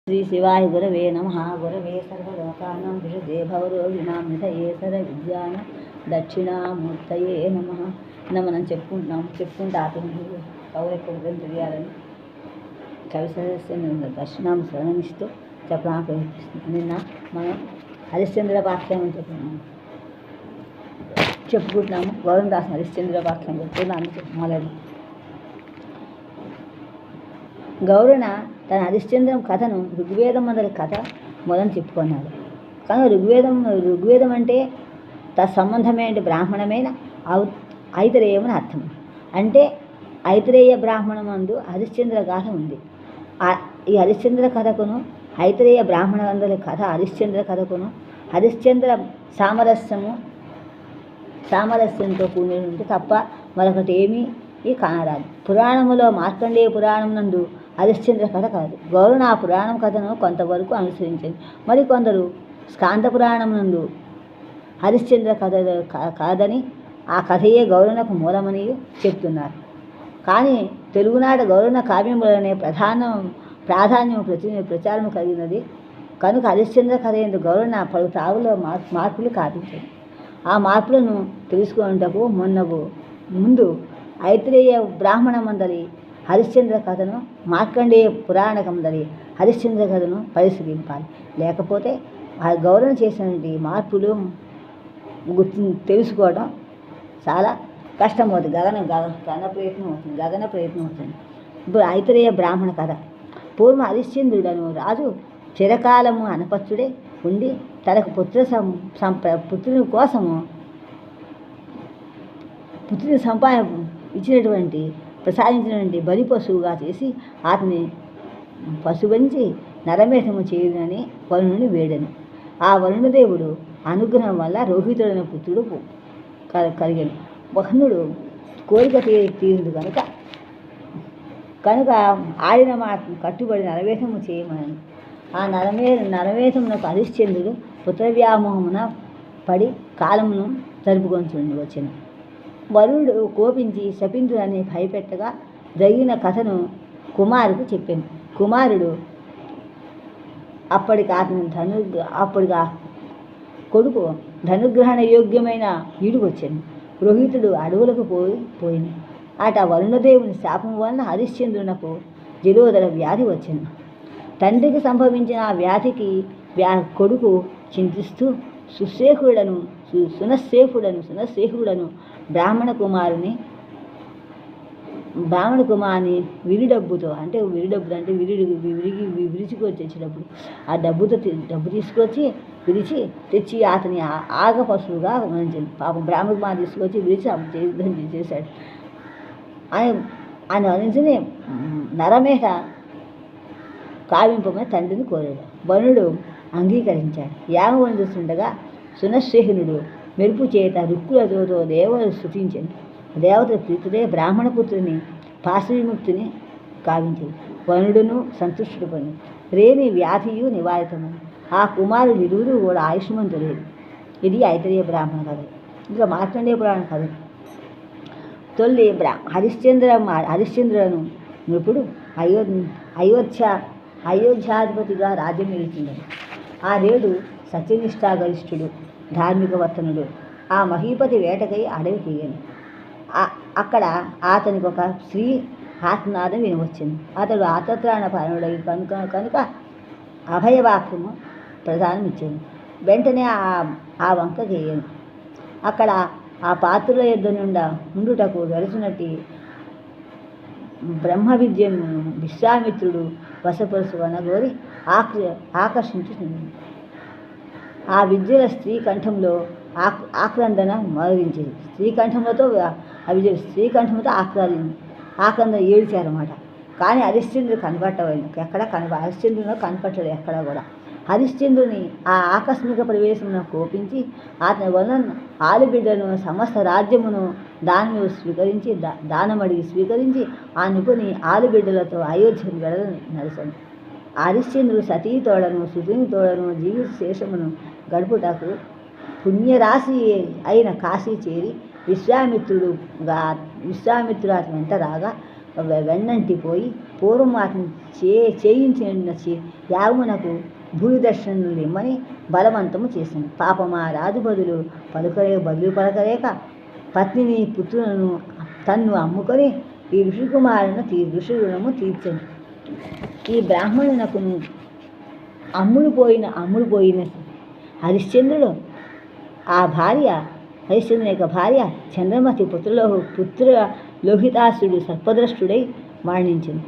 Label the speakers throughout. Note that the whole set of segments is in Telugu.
Speaker 1: శ్రీ శివాయ గురవే నమః. గురవే సర్వలోకానాం విషదే భవరోగిణాం నిధయే సర్వ విద్యాన దక్షిణామూర్తయే నమః. మనం చెప్పుకుంటా అతను కౌరెక్కడిని తెలియాలని కవి సదస్సుని దర్శనం శ్రవణిస్తూ చెప్పడానికి ప్రయత్నిస్తుంది. నిన్న మనం హరిశ్చంద్ర పాఠ్యం చెప్పుకుంటున్నాము. గౌరవం రాసిన హరిశ్చంద్ర పాఠ్యం చెప్పుకున్నాను. మొదలు గౌరణ తన హరిశ్చంద్రం కథను ఋగ్వేదం మొదటి కథ మొదలు చెప్పుకున్నాడు. కానీ ఋగ్వేదం అంటే తత్సంబంధమైన బ్రాహ్మణమైన ఐతరేయమని అర్థం. అంటే ఐతరేయ బ్రాహ్మణం అందు హరిశ్చంద్ర గాథ ఉంది. ఈ హరిశ్చంద్ర కథకును ఐతరేయ బ్రాహ్మణవందరి కథ హరిశ్చంద్ర కథకును హరిశ్చంద్ర సామరస్యంతో కూడి ఉంటే తప్ప మరొకటి ఏమీ కానరాదు. పురాణములో మార్కండేయ పురాణం నందు హరిశ్చంద్ర కథ కాదు. గౌరణ ఆ పురాణం కథను కొంతవరకు అనుసరించింది. మరికొందరు స్కాంద పురాణం నందు హరిశ్చంద్ర కథ కాదని ఆ కథయే గౌరవకు మూలమని చెప్తున్నారు. కానీ తెలుగునాట గౌరవ కావ్యములనే ప్రాధాన్యం ప్రచారం కలిగినది కనుక హరిశ్చంద్ర కథ ఎందుకు గౌరవ పలు తావులో మార్పులు కావించింది. ఆ మార్పులను తెలుసుకున్నటకు ముందు ఐతరేయ బ్రాహ్మణమందరి హరిశ్చంద్ర కథను మార్కండేయ పురాణకందరి హరిశ్చంద్ర కథను పరిశీలింపాలి. లేకపోతే ఆ గౌరవం చేసినటువంటి మార్పులు తెలుసుకోవడం చాలా కష్టమవుతుంది. గగన ప్రయత్నం అవుతుంది. ఇప్పుడు ఐతరేయ బ్రాహ్మణ కథ. పూర్వ హరిశ్చంద్రుడను రాజు చిరకాలము అనపత్యుడే ఉండి తనకు పుత్రుని కోసము పుత్రుని ఇచ్చినటువంటి ప్రసాదించినటువంటి బలి పశువుగా చేసి అతని పశువంచి నరమేధము చేయునని వరుణుని వేడని. ఆ వరుణదేవుడు అనుగ్రహం వల్ల రోహితుడైన పుత్రుడు కలిగాడు. వరుణుడు కోరిక తీరుడు కనుక ఆడిన మాట కట్టుబడి నరమేధము చేయమని. ఆ నరమేధమునకు హరిశ్చంద్రుడు పుత్రవ్యామోహమున పడి కాలమును జరుపుకొని వచ్చిన. వరుణుడు కోపించి శపింతుడని భయపెట్టగా జరిగిన కథను కుమారుడు చెప్పాను. కుమారుడు అప్పటికి కొడుకు ధనుగ్రహణ యోగ్యమైన ఈడుకు వచ్చాను. రోహితుడు అడవులకు పోయింది. అట వరుణదేవుని శాపం వలన హరిశ్చంద్రునకు జలోదర వ్యాధి వచ్చాను. తండ్రికి సంభవించిన ఆ వ్యాధికి కొడుకు చింతిస్తూ సునశ్శేఖుడను బ్రాహ్మణ కుమారుని విరిడబ్బుతో అంటే విరిచుకొచ్చి తెచ్చినప్పుడు ఆ డబ్బు తీసుకొచ్చి విరిచి తెచ్చి అతని ఆగ పశువుగా ఉంచింది. పాపం బ్రాహ్మణ కుమారు తీసుకొచ్చి విరిచి చేశాడు. ఆయన వరించుని నరమేధ కావింపమని తండ్రిని కోరాడు. వరుణుడు అంగీకరించాడు. యాగం వండుతుండగా సునశ్శేఖనుడు మెరుపు చేత రుక్కులతో దేవతలు స్తుతించింది. దేవతల ప్రీతుడే బ్రాహ్మణ పుత్రుని పాశవిముక్తిని కావించింది. వరుణుడును సంతుష్టుడు పని రేని వ్యాధియు నివారితమని. ఆ కుమారులు ఇరువురు కూడా ఆయుష్మంతులేదు. ఇది ఐతరేయ బ్రాహ్మణ కథ. ఇంకా మార్కండేయ పురాణ కథ. తొలి హరిశ్చంద్రులను నృపుడు అయోధ్యాధిపతిగా రాజ్యం నిలిచింది. ఆ దేవుడు సత్యనిష్టాగరిష్ఠుడు, ధార్మిక వర్తనుడు. ఆ మహీపతి వేటకై అడవికి ఎయ్యను. అక్కడ అతనికి ఒక స్త్రీ ఆత్మనాదం వినవచ్చింది. అతడు ఆతత్రాణ పరుడై కనుక అభయవాక్యము ప్రధానం ఇచ్చింది. వెంటనే ఆ వంక చేయను. అక్కడ ఆ పాత్రుల యుద్ధ నుండా ఉండుటకు వెళుతున్నట్టు బ్రహ్మ విద్యను విశ్వామిత్రుడు వశపరుచుకొనగోరి ఆకర్షించుతుంది. ఆ విద్యల స్త్రీ కంఠంలో ఆక్రందన మొదలించింది. స్త్రీ కంఠంతో ఆక్రందన ఏడ్చారన్నమాట. కానీ హరిశ్చంద్రుడు హరిశ్చంద్రుడు కనపట్టలేదు ఎక్కడ కూడా. హరిశ్చంద్రుని ఆ ఆకస్మిక ప్రవేశమును కోపించి అతని వలన ఆలుబిడ్డను సమస్త రాజ్యమును దానమడిగి స్వీకరించి ఆ నిపుని ఆలుబిడ్డలతో అయోధ్యకు నడిచాను. హరిశ్చంద్రుడు సతీతోడను సుతుని తోడను జీవిత శేషమును గడుపుటకు పుణ్యరాశి అయిన కాశీ చేరి విశ్వామిత్రుడు అతని వెంట రాగా వెన్నంటిపోయి పూర్వం అతని చేయించిన యాగమునకు భూమి దర్శనం ఇమ్మని బలవంతము చేసింది. పాపమా రాజు బదులు పలకలేక పత్నిని పుత్రులను తన్ను అమ్ముకొని ఈ ఋషి రుణము తీర్చండి. ఈ బ్రాహ్మణునకును అమ్ముడు పోయిన హరిశ్చంద్రుడు హరిశ్చంద్రుని యొక్క భార్య చంద్రమతి పుత్ర లోహితాసుడు సర్పద్రష్టుడై మరణించింది.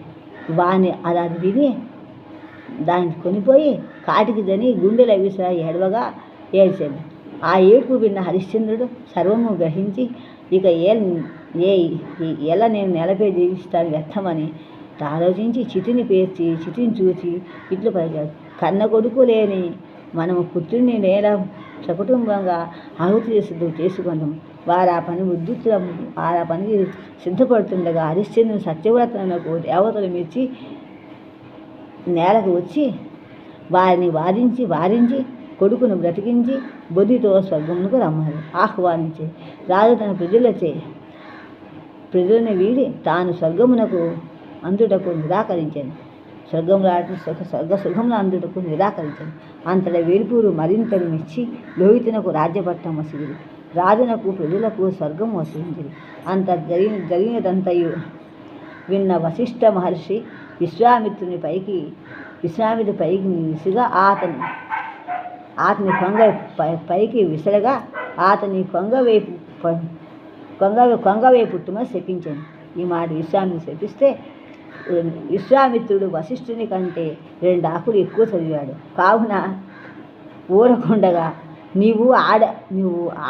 Speaker 1: వాని అలా విని దాన్ని కొనిపోయి కాటికి జని గుండెల విసర ఏడవగా ఏడ్చాడు. ఆ ఏడుపు విన్న హరిశ్చంద్రుడు సర్వము గ్రహించి ఇక ఎలా నేను నెలపై జీవిస్తాను వ్యర్థమని ఆలోచించి చితిని చూసి ఇట్లు పలికాడు. కన్న కొడుకు లేని మనము పుత్రుని నేల సకుటుంబంగా ఆహుతి చేసుకుందాం. వారు ఆ పనికి సిద్ధపడుతుండగా హరిశ్చంద్రుని సత్యవ్రతనకు దేవతలు మెచ్చి నేలకు వచ్చి వారిని వారించి కొడుకును బ్రతికించి బుద్ధితో స్వర్గమునకు రమ్మని ఆహ్వానించి రాజు తన ప్రజలను వీడి తాను స్వర్గమునకు అందుటకు నిరాకరించాను. స్వర్గసుఖములు అందుటకు నిరాకరించాను. అంతటా వేల్పూరు మరింతలు మెచ్చి లోహితునకు రాజ్యపట్టం వసిగిరి. రాజునకు ప్రజలకు స్వర్గం వసించింది. అంత జరిగినదంతయు విన్న వశిష్ఠ మహర్షి విశ్వామిత్రుడి పైకి విసిగా అతని పైకి విసరగా అతని కొంగవైపుట్టుమని శపించాను. ఈ మాట విశ్వామిత్రుడు శపిస్తే విశ్వామిత్రుడు వశిష్ఠుని కంటే 2 ఆకులు ఎక్కువ చదివాడు. కావున ఊరకుండగా నీవు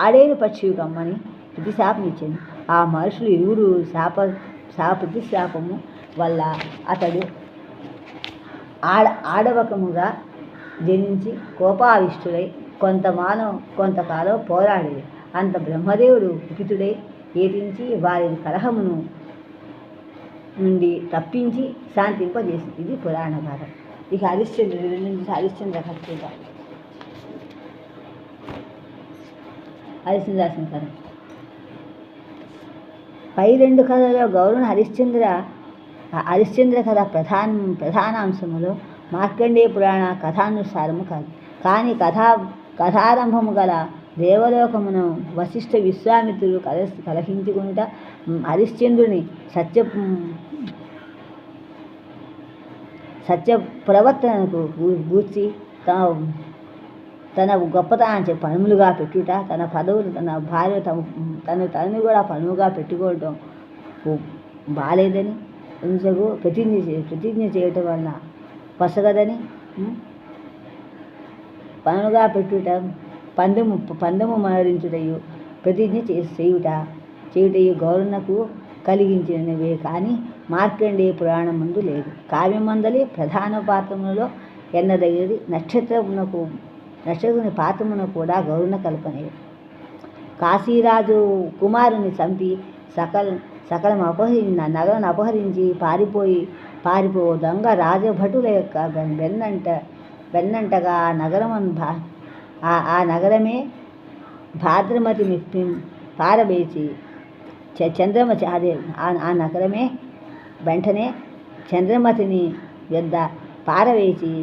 Speaker 1: ఆడేరు పక్షివి కమ్మని ప్రతిశాపం ఇచ్చాను. ఆ మనుషులు ఇరువురు ప్రతిశాపము వల్ల అతడు ఆడవకముగా జనించి కోపావిష్టుడై కొంతకాలం పోరాడేది. అంత బ్రహ్మదేవుడు కుపితుడై ఏతించి వారి కలహమును నుండి తప్పించి శాంతింపజేసింది. ఇది పురాణ గాథ. ఇక హరిశ్చంద్ర కథ. పై 2 కథలలో గౌరవ హరిశ్చంద్ర కథ ప్రధానాంశములో మార్కండేయ పురాణ కథానుసారము కాదు. కానీ కథారంభము గల దేవలోకమును వశిష్ఠ విశ్వామిత్రుడు కలహించుకుంట హరిశ్చంద్రుని సత్య ప్రవర్తనకు గూర్చి తన గొప్పతనాన్ని పనులుగా పెట్టుట, తన పదవులు తన భార్య తనని కూడా పనులుగా పెట్టుకోవటం బాలేదని ప్రతిజ్ఞ చేయటం వలన పసగదని పనులుగా పెట్టుట పందెము మరణించుటయు ప్రతిజ్ఞ చేయుటయు గౌరవనకు కలిగించినవే కానీ మార్కండేయ పురాణం ముందు లేదు. కావ్యమందలి ప్రధాన పాత్రములలో ఎన్నదగినది నక్షత్రుని పాత్రమును కూడా గౌరవ కల్పనే. కాశీరాజు కుమారుని చంపి సకలం నగరం అపహరించి పారిపో దొంగ రాజభటుల యొక్క వెన్నంటగా ఆ నగరమే భాద్రమతిని పారవేసి ఆ నగరమే వెంటనే చంద్రమతిని యొద్ద పారవేసి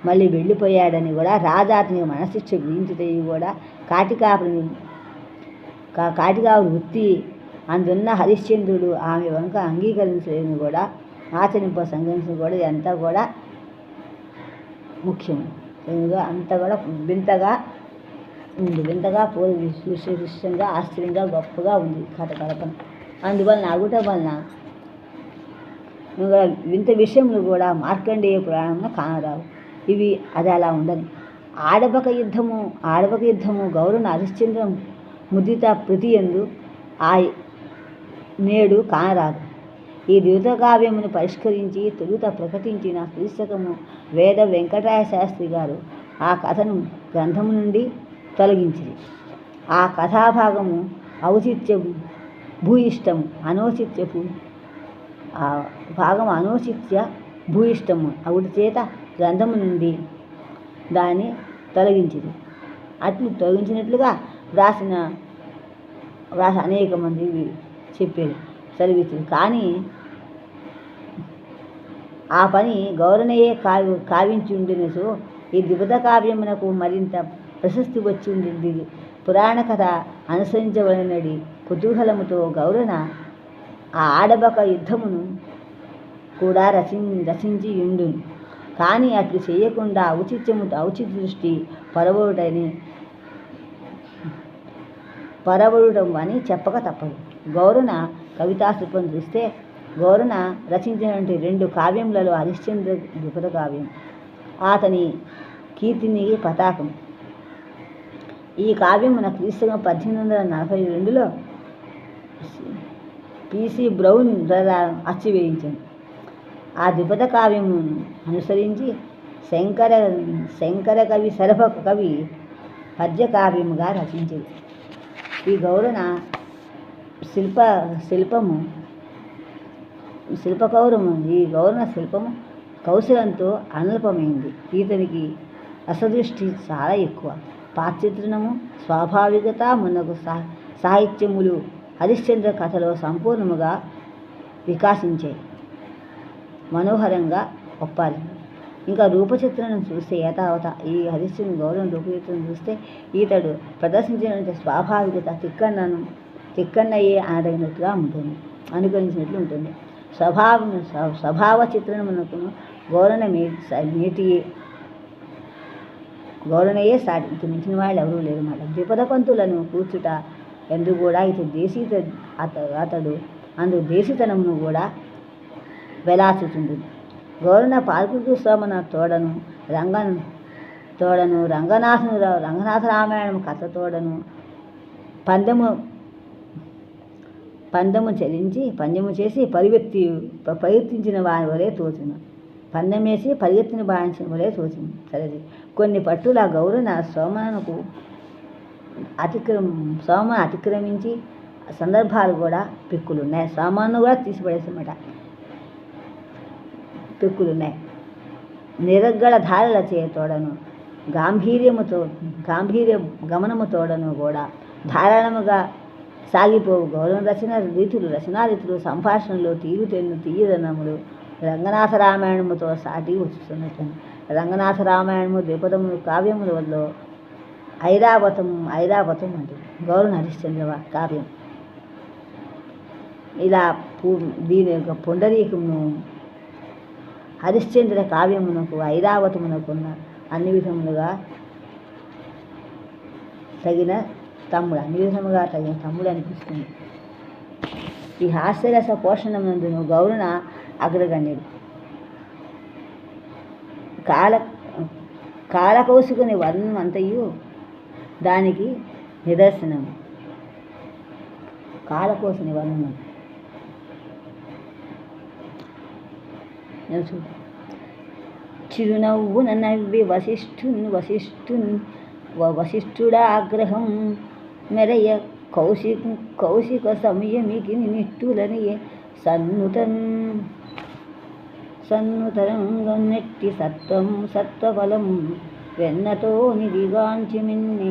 Speaker 1: మళ్ళీ వెళ్ళిపోయాడని కూడా రాజా అతనికి మనశిక్ష విధించుటవి కూడా కాటికావు వృత్తి అందున్న హరిశ్చంద్రుడు ఆమె వంక అంగీకరించలేని కూడా ఆచరింప సంఘటించిన కూడా ఇదంతా కూడా ముఖ్యం. అంతా కూడా వింతగా విశిష్టంగా ఆశ్చర్యంగా గొప్పగా ఉంది కథ కల్పన. అందువలన అగుట వలన వింత విషయములు కూడా మార్కండేయ పురాణంలో కానరావు. అది అలా ఉండని ఆడబక యుద్ధము గౌరవ హరిశ్చంద్రం ముదిత ప్రతియందు నేడు కానరాదు. ఈ ద్యూతకావ్యమును పరిష్కరించి తొలుత ప్రకటించిన పుస్తకము వేద వెంకటరాయ శాస్త్రి గారు ఆ కథను గ్రంథము నుండి తొలగించింది. ఆ కథాభాగము ఔచిత్యము భూయిష్టము అనౌచిత్య భూయిష్టము అవుటి చేత గ్రంథము నుండి దాన్ని తొలగించింది. అట్లు తొలగించినట్లుగా వ్రాసి అనేక మంది చెప్పారు. సెలవిచ్చింది. కానీ ఆ పని గౌరనయే కావించి ఉండినచో ఈ ద్విపద కావ్యమునకు మరింత ప్రశస్తి వచ్చి ఉండింది. పురాణ కథ అనుసరించబడినది కుతూహలముతో గౌరన ఆ ఆడబక యుద్ధమును కూడా రచించి ఉండును. కానీ అట్లు చేయకుండా ఔచిత్య దృష్టి పరవడటం అని చెప్పక తప్పదు. గౌరన కవితాశిల్పం చూస్తే గౌరన రచించినటువంటి 2 కావ్యములలో హరిశ్చంద్ర ద్విపద కావ్యం, అతని కీర్తినికి పతాకం. ఈ కావ్యమున క్రీస్తుగా 1842లో పిసి బ్రౌన్ అచ్చు వేయించాడు. ఆ ద్విపద కావ్యమును అనుసరించి శంకర కవి శరభ కవి పద్యకావ్యముగా రచించింది. ఈ గౌరన శిల్పము కౌశలంతో అనల్పమైంది. ఈతనికి రసదృష్టి చాలా ఎక్కువ. పాత్రచిత్రణము, స్వాభావికత మున్నగు సాహిత్యములు హరిశ్చంద్ర కథలో సంపూర్ణముగా వికాసించాయి. మనోహరంగా ఒప్పాలి. ఇంకా రూపచిత్రణం చూస్తే ఈ హరిశ్చంద్ర గౌరవ రూపచిత్రం చూస్తే ఈతడు ప్రదర్శించినటువంటి స్వాభావికత తిక్కన్నయే అనదగినట్టుగా ఉంటుంది, అనుకరించినట్లు ఉంటుంది. స్వభావ చిత్రణమునకును గౌరనయే సాటి, ఇటు మించిన వాళ్ళు ఎవరూ లేరు మాట. ద్విపద పంతులను కూర్చుట ఎందుకు కూడా అతడు అందు దేశీతనమును కూడా వెలాచుతుంది. గౌరన పాల్కుకి సోమన తోడను రంగనాథ రామాయణం కథ తోడను పందెము చేసి పరిగెత్తించిన వారి వలె తోచును. పందెమేసి పరిగెత్తిన భావించిన వలె తోచును. సరేది కొన్ని పట్టుల గౌరన సోమను అతిక్రమించి సందర్భాలు కూడా పిక్కులున్నాయి. సోమను కూడా తీసిపడేసమాట పిక్కులున్నాయి. నిరగ్గళ ధారల తోడను గాంభీర్య గమనము తోడను కూడా ధారాళముగా సాగిపోవు గౌరవ రచనా రీతులు సంభాషణలు తీయదనములు రంగనాథ రామాయణముతో సాటి వచ్చుతున్నట్టు. రంగనాథ రామాయణము ద్విపదము కావ్యముల వల్ల ఐరావతం అంటే గౌరవ హరిశ్చంద్ర కావ్యం. ఇలా దీని యొక్క పుండరీకమును హరిశ్చంద్ర కావ్యమునకు ఐరావతమునకున్న అన్ని విధములుగా తగిన తమ్ముడు అనిపిస్తుంది. ఈ హాస్యరస పోషణమునందును గౌరన అగ్రగణ్యుడు. కాలకౌశికుని వర్ణం అంతయు దానికి నిదర్శనము. కాలకౌశిని వర్ణనం చిరునవ్వున నవ్వి వశిష్ఠుడాగ్రహం మెరయ కౌశిక సంయమికి నిట్టులనియే సన్నుతరంగం నెట్టి సత్వఫలం వెన్నతో నిదిగాంచి మిన్ని